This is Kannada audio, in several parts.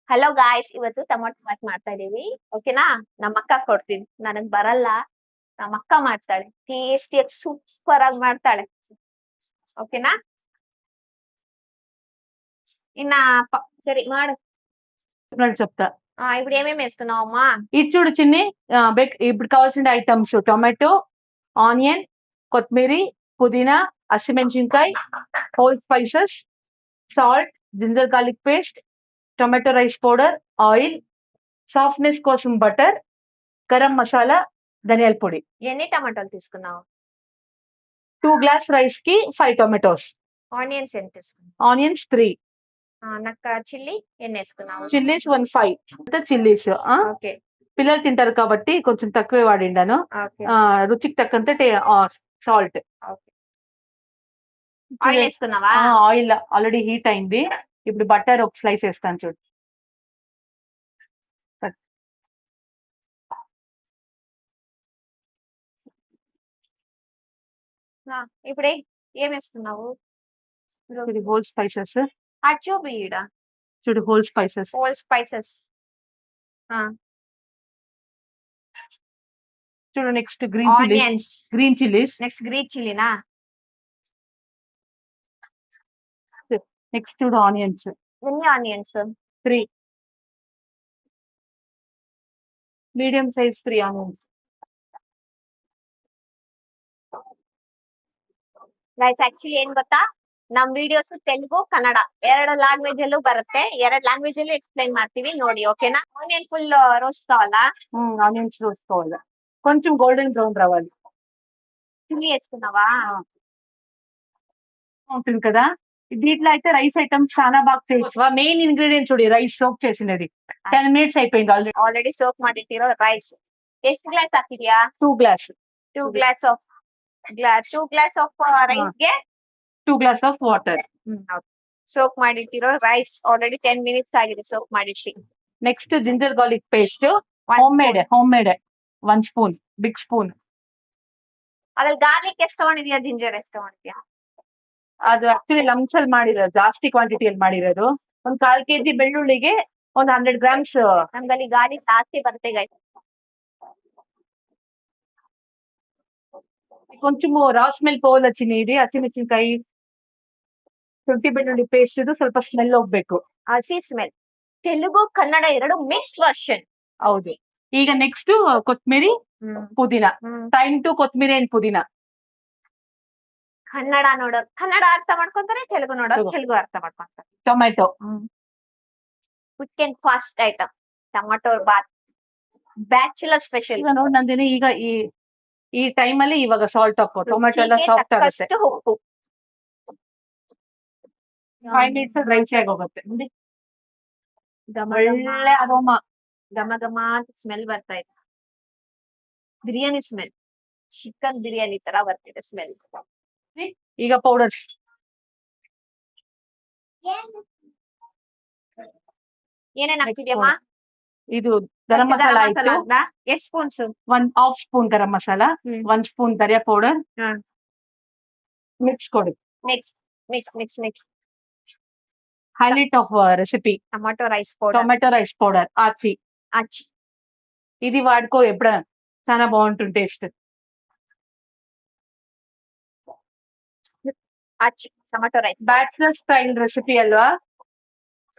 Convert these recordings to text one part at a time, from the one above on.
ಹಲೋ ಗಾಯ್ಸ್, ಇವತ್ತು ಟೊಮೊಟೊ ಬಾತ್ ಮಾಡ್ತಾ ಇದೀವಿ. ಓಕೆನಾ? ನಮ್ಮ ಅಕ್ಕ ಕೊಡ್ತೀನಿ, ನನಗ್ ಬರಲ್ಲ. ನಮ್ಮ ಅಕ್ಕ ಮಾಡ್ತಾಳೆ, ಟೇಸ್ಟಿಯಾಗಿ ಸೂಪರ್ ಆಗಿ ಮಾಡ್ತಾಳೆ. ಓಕೆನಾ? ఇన్న సరే మాడు చెప్తా. ఇప్పుడు ఏమేమి వేస్తున్నావు అమ్మా? ఇది చూడు చిన్ని, ఇప్పుడు కావాల్సిన ఐటమ్స్ టొమాటో, ఆనియన్, కొత్తిమీర, పుదీనా, హసిమెంచినకాయ, whole spices, salt, ginger garlic paste, tomato rice powder, oil, softness కోసం బటర్, గరం మసాలా, ధనియాల పొడి. ఎన్ని టమాటాలు తీసుకున్నావు? 2 గ్లాస్ రైస్ కి 5 టొమాటోస్. ఆనియన్స్ ఎంత తీసుకున్నావు? ఆనియన్స్ 3. నాకు చిల్లీ ఎన్ని వేసుకున్నావు? చిల్లీస్ 1-5 అంతా చిల్లీస్. ఓకే, పిల్లలు తింటారు కాబట్టి కొంచెం తక్కువే వాడిండాను. రుచికి తగ్గంత సాల్ట్. ఆయిల్ వేసుకున్నావా? ఆయిల్ ఆల్రెడీ హీట్ అయింది. ఇప్పుడు బటర్ ఒక స్లైస్ వేస్తాను చూడు. ఇప్పుడే ఏం వేస్తున్నావు? Whole spices. చూపి ఈడ చూడు, హోల్ స్పైసెస్. Whole spices. చూడు, next green chillies. Green chillies. Next green చిల్లీనా? నెక్స్ట్ చూడు, ఆనియన్స్. ఎన్ని onions? 3. Medium size 3 onions. Guys, actually ಏನ್ ಗೊತ್ತಾ, ನಮ್ ವಿಡಿಯೋಸ್ ತೆಲುಗು ಕನ್ನಡ 2 ಲ್ಯಾಂಗ್ವೇಜ್ ಅಲ್ಲೂ ಬರುತ್ತೆ. 2 ಲ್ಯಾಂಗ್ವೇಜ್ ಅಲ್ಲೂ ಎಕ್ಸ್ಪ್ಲೈನ್ ಮಾಡ್ತೀವಿ, ನೋಡಿ. ಓಕೆನಾ? ಆನಿಯನ್ ಫುಲ್ ರೋಸ್ಟ್ కావాలా? ఆనియన్స్ రోస్ట్ కావాలా, కొంచెం గోల్డెన్ బ్రౌన్ రావాలి. చిల్లీ వేసుకున్నావా? ఉంటుంది కదా. దీంట్లో అయితే రైస్ ఐటమ్స్ చాలా బాగా చేయొచ్చు. మెయిన్ ఇంగ్రీడియంట్ చూడు, రైస్ సోక్ చేసినది. 10 minutes అయిపోయింది ಆಲ್ರೆಡಿ ಸೋಕ್ ಮಾಡಿಟ್ಟಿರೋ ರೈಸ್. ಎಷ್ಟು ಗ್ಲಾಸ್ ಹಾಕಿದ್ಯಾ? 2 ಗ್ಲಾಸ್. 2 ಗ್ಲಾಸ್ ಆಫ್ ರೈಸ್ ಗೆ 2 ಗ್ಲಾಸ್ ಆಫ್ ವಾಟರ್. ಸೋಕ್ ಮಾಡಿಟ್ಟಿರೋ ರೈಸ್ ಆಲ್ರೆಡಿ 10 minutes ಆಗಿದೆ ಸೋಕ್ ಮಾಡಿಟ್ಟು. Next ginger garlic paste, home made 1 spoon, big spoon. ಅದ್ರಲ್ಲಿ ಗಾರ್ಲಿಕ್ ಎಷ್ಟು ತಗೊಂಡಿದ್ಯಾ, ಜಿಂಜರ್ ಎಷ್ಟು ತಗೊಂಡಿದ್ಯಾ? ಅದು ಆಕ್ಚುಲಿ ಲಮ್ಸ್ ಅಲ್ಲಿ ಮಾಡಿರೋದು, ಜಾಸ್ತಿ ಕ್ವಾಂಟಿಟಿಯಲ್ಲಿ ಮಾಡಿರೋದು. 1/4 kg ಬೆಳ್ಳುಳ್ಳಿಗೆ 100 grams. ನಮ್ದಲ್ಲಿ ಗಾರ್ಲಿಕ್ ಜಾಸ್ತಿ ಬರುತ್ತೆ ಗೈಸ್. కొంచెము రా స్మెల్ పోవాలి ಚಿನ್ನಿ. ఇది ಹಸಿಮೆಣಸಿನಕಾಯಿ, ಶುಂಠಿ ಬೆಳ್ಳುಳ್ಳಿ ಪೇಸ್ಟ್ ಇದು ಸ್ವಲ್ಪ ಸ್ಮೆಲ್ ಹೋಗ್ಬೇಕು. ಹಸಿ smell. Telugu Kannada 2 mix version. ಹೌದು. ಈಗ ನೆಕ್ಸ್ಟ್ ಕೊತ್ಮಿರಿ, ಪುದೀನಾ. ಟೈಮ್ ಟು ಕೊತ್ಮಿರಿ ಅಂಡ್ ಪುದೀನಾ. ಕನ್ನಡ ನೋಡೋರು ಕನ್ನಡ ಅರ್ಥ ಮಾಡ್ಕೊಂತಾರೆ, ತೆಲುಗು ನೋಡೋರು ತೆಲುಗು ಅರ್ಥ ಮಾಡ್ಕೊಂತಾರೆ. Tomato. Quick and fast item tomato ಬಾತ್, ಬ್ಯಾಚುಲರ್ ಸ್ಪೆಷಲ್. ಈಗ ನೋಡ್ ನಂದಿನಿ, ಈಗ ಈ ಟೈಮ್ ಅಲ್ಲಿ ಇವಾಗ ಸಾಲ್ಟ್ ಹಾಕೋ. ಟೊಮೆಟೊ ಎಲ್ಲ ಸಾಫ್ಟ್ ಆಗುತ್ತೆ. ಉಪ್ಪು. 5 minutes ರೈಸ್ ಆಗೋಗುತ್ತೆ. ಒಳ್ಳೆ ಅರೋಮಾ, ಘಮ ಘಮ ಸ್ಮೆಲ್ ಬರ್ತಾ ಇದೆ. ಬಿರಿಯಾನಿ ಸ್ಮೆಲ್, ಚಿಕನ್ ಬಿರಿಯಾನಿ ತರ ಬರ್ತಿದೆ ಸ್ಮೆಲ್. ಈಗ ಪೌಡರ್ಸ್. ಏನೇನ್ ಹಾಕ್ತಿದ್ಯಮ್ಮ? ಇದು ಗರಂ ಮಸಾಲಾ ಆಯ್ತು. ಎಷ್ಟು spoons? 1/2 spoon garam masala, 1 spoon ಧನಿಯಾ ಪೌಡರ್. ಮಿಕ್ಸ್ ಕೊಡಿ. Mix. Highlight of recipe tomato rice powder Aachi. ఇది వాడుకో ఎప్పుడైనా, చాలా బాగుంటుంది taste. Tomato rice bachelor style recipe ಅಲ್ವಾ,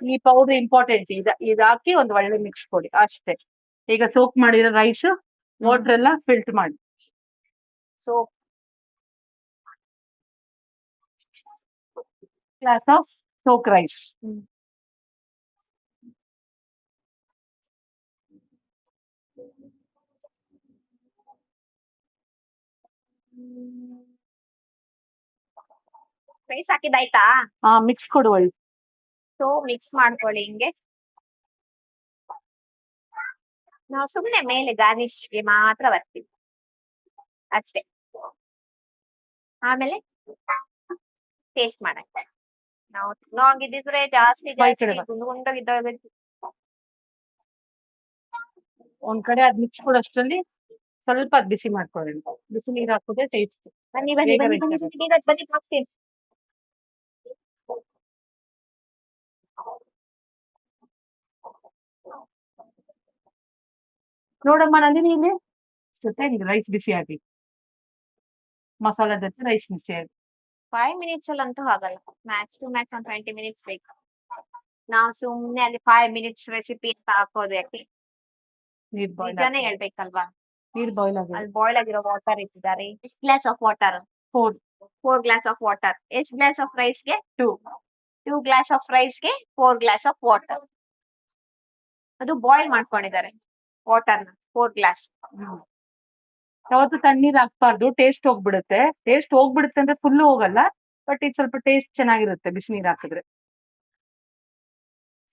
ಈ ಪೌಡರ್ ಇಂಪಾರ್ಟೆಂಟ್. ಇದು ಹಾಕಿ ಒಂದು ಒಳ್ಳೆ ಮಿಕ್ಸ್ ಕೊಡಿ ಅಷ್ಟೇ. ಈಗ ಸೋಕ್ ಮಾಡಿರೋ ರೈಸ್, ವಾಟರ್ ಎಲ್ಲ ಫಿಲ್ಟರ್ ಮಾಡಿ. Glass of soak rice. Rice ಹಾಕಿದಾಯ್ತಾ? ಮಿಕ್ಸ್ ಕೊಡು ಒಳ್ಳೆ. ಮಿಕ್ಸ್ ಮಾಡ್ಕೊಳ್ಳಿ ಹಿಂಗೆ. ನಾವು ಸುಮ್ನೆ ಮೇಲೆ ಗಾರ್ನಿಶ್ಗೆ ಮಾತ್ರ ಬರ್ತೀವಿ ಅಷ್ಟೇ. ಆಮೇಲೆ ಟೇಸ್ಟ್ ಮಾಡಕ್ಕೆ ನಾವು ತಿನ್ನೋಂಗಿದ್ರೆ ಜಾಸ್ತಿ ಗುಂಡಾಗಿದ್ದಾಗ ಒಂದ್ ಕಡೆ ಅದ್ ಮಿಕ್ಸ್ ಕೊಡೋಷ್ಟರಲ್ಲಿ ಸ್ವಲ್ಪ ಬಿಸಿ ಮಾಡ್ಕೊಳ್ಳಿ. ಬಿಸಿ ನೀರು ಹಾಕಿದ್ರೆ ಟೇಸ್ಟ್. ಬನ್ನಿ ಹಾಕ್ತೀನಿ. ನೋಡಮ್ಮ ನಂದಿನಿ ಇಲ್ಲಿ ಜೊತೆ ರೈಸ್ ಬಿಸಿ ಆಗಿ ಮಸಾಲಾ ಜೊತೆ ರೈಸ್ ಬಿಸಿ ಆಗಿ 5 ಮಿನಿಟ್ಸ್ ಅಲ್ಲಂತೂ ಆಗಲ್ಲ. ಮ್ಯಾಕ್ಸ್ ಟು ಮ್ಯಾಕ್ಸ್ ಒಂದು 20 ಮಿನಿಟ್ಸ್ ಬೇಕು. ನಾವು ಸುಮ್ನೆ ಅಲ್ಲಿ 5 ಮಿನಿಟ್ಸ್ ರೆಸಿಪಿ ಅಂತ ಹಾಕೋದು ಯಾಕೆ? ನೀರ್ ಬಾಯ್ಲ್ ನಿಜಾನೇ ಹೇಳ್ಬೇಕಲ್ವಾ? ನೀರ್ ಬಾಯ್ಲ್ ಆಗಿ ಅಲ್ಲಿ ಬಾಯ್ಲ್ ಆಗಿರೋ ವಾಟರ್ ಇಟ್ಟಿದ್ದಾರೆ. ಎಷ್ಟು glass of water? 4 4 glass of ವಾಟರ್. ಎಷ್ಟು ಗ್ಲಾಸ್ ಆಫ್ ರೈಸ್ಗೆ? 2 2 ಗ್ಲಾಸ್ ಆಫ್ ರೈಸ್ಗೆ 4 ಗ್ಲಾಸ್ ಆಫ್ ವಾಟರ್. ಅದು ಬಾಯ್ಲ್ ಮಾಡ್ಕೊಂಡಿದ್ದಾರೆ ವಾಟರ್ನ 4 ಗ್ಲಾಸ್. ಯಾವತ್ತು ತಣ್ಣೀರ್ ಹಾಕ್ಬಾರ್ದು, ಟೇಸ್ಟ್ ಹೋಗ್ಬಿಡುತ್ತೆ. ಟೇಸ್ಟ್ ಹೋಗ್ಬಿಡುತ್ತೆ ಅಂದ್ರೆ ಫುಲ್ ಹೋಗಲ್ಲ, ಬಟ್ ಇದು ಸ್ವಲ್ಪ ಟೇಸ್ಟ್ ಚೆನ್ನಾಗಿರುತ್ತೆ ಬಿಸಿ ನೀರ್ ಹಾಕಿದ್ರೆ.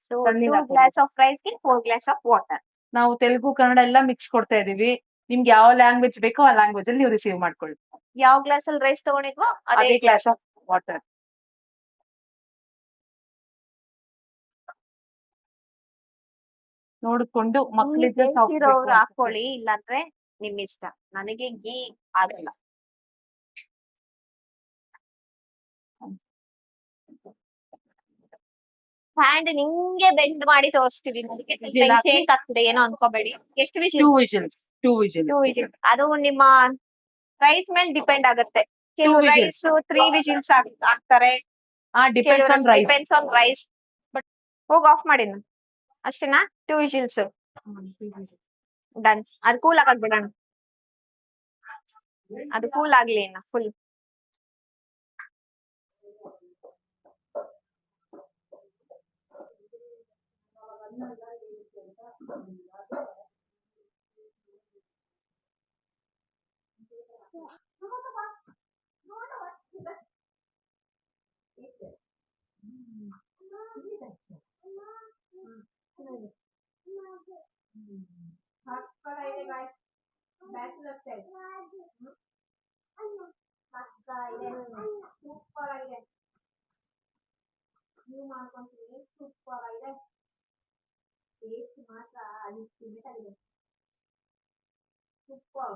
ಸೊ ತಣ್ಣೀರ್ 2 ಹಾಕೋದು. ಗ್ಲಾಸ್ ಆಫ್ ರೈಸ್ಗೆ 4 ಗ್ಲಾಸ್ ಆಫ್ ವಾಟರ್. ನಾವು ತೆಲುಗು ಕನ್ನಡ ಎಲ್ಲ ಮಿಕ್ಸ್ ಕೊಡ್ತಾ ಇದೀವಿ. ನಿಮ್ಗೆ ಯಾವ ಲ್ಯಾಂಗ್ವೇಜ್ ಬೇಕೋ ಆ ಲ್ಯಾಂಗ್ವೇಜ್ ಅಲ್ಲಿ ನೀವು ರಿಸೀವ್ ಮಾಡ್ಕೊಳ್ಳಿ. ಯಾವ ಗ್ಲಾಸ್ ಅಲ್ಲಿ ರೈಸ್ ತಗೊಂಡಿದ್ವೋ ಅದೇ ಅದೇ ಗ್ಲಾಸ್ ಆಫ್ ವಾಟರ್. ನೋಡಿಕೊಂಡು ಮಕ್ಕಳಿಗೆ ಇರೋರು ಹಾಕೊಳ್ಳಿ, ಇಲ್ಲಾಂದ್ರೆ ನಿಮ್ ಇಷ್ಟ. ನನಗೆ ಗೀ ಆಗಲ್ಲ. ಹ್ಯಾಂಡ್ ನಿಂಗೆ ಬೆಂಡ್ ಮಾಡಿ ತೋರಿಸ್ತಿದೀನಿ, ಅದಕ್ಕೆ ಸ್ವಲ್ಪ ಶೇಕ್ ಆಗ್ತದೆ, ಏನೋ ಅನ್ಕೋಬೇಡಿ. ಎಷ್ಟು ವಿಷಯ? 2 ವಿಜಿಲ್ಸ್ 2 ವಿಜಿಲ್ 2 ವಿಜಿಲ್. ಅದು ನಿಮ್ಮ ರೈಸ್ ಮೇಲೆ ಡಿಪೆಂಡ್ ಆಗುತ್ತೆ. ಕೆಲವು ರೈಸ್ 3 ವಿಜಿಲ್ಸ್ ಹಾಕ್ತಾರೆ, depends on rice. Depends on rice. But ಹೋಗಿ ಆಫ್ ಮಾಡಿ ಅಷ್ಟೇನಾ? 2 ವಿಜಿಲ್ಸ್ ಡನ್. ಅದು ಕೂಲ್ ಆಗಕ್ ಬಿಡೋಣ. ಅದು ಕೂಲ್ ಆಗ್ಲಿ ಇನ್ನ ಫುಲ್. ನೀವು ಮಾಡ್ಕೊಂತೀವಿ ಸೂಪರ್ ಆಗಿದೆ. ಟೇಸ್ಟ್ ಮಾತ್ರ ಅಲ್ಟಿಮೇಟ್ ಆಗಿದೆ. ಸೂಪರ್.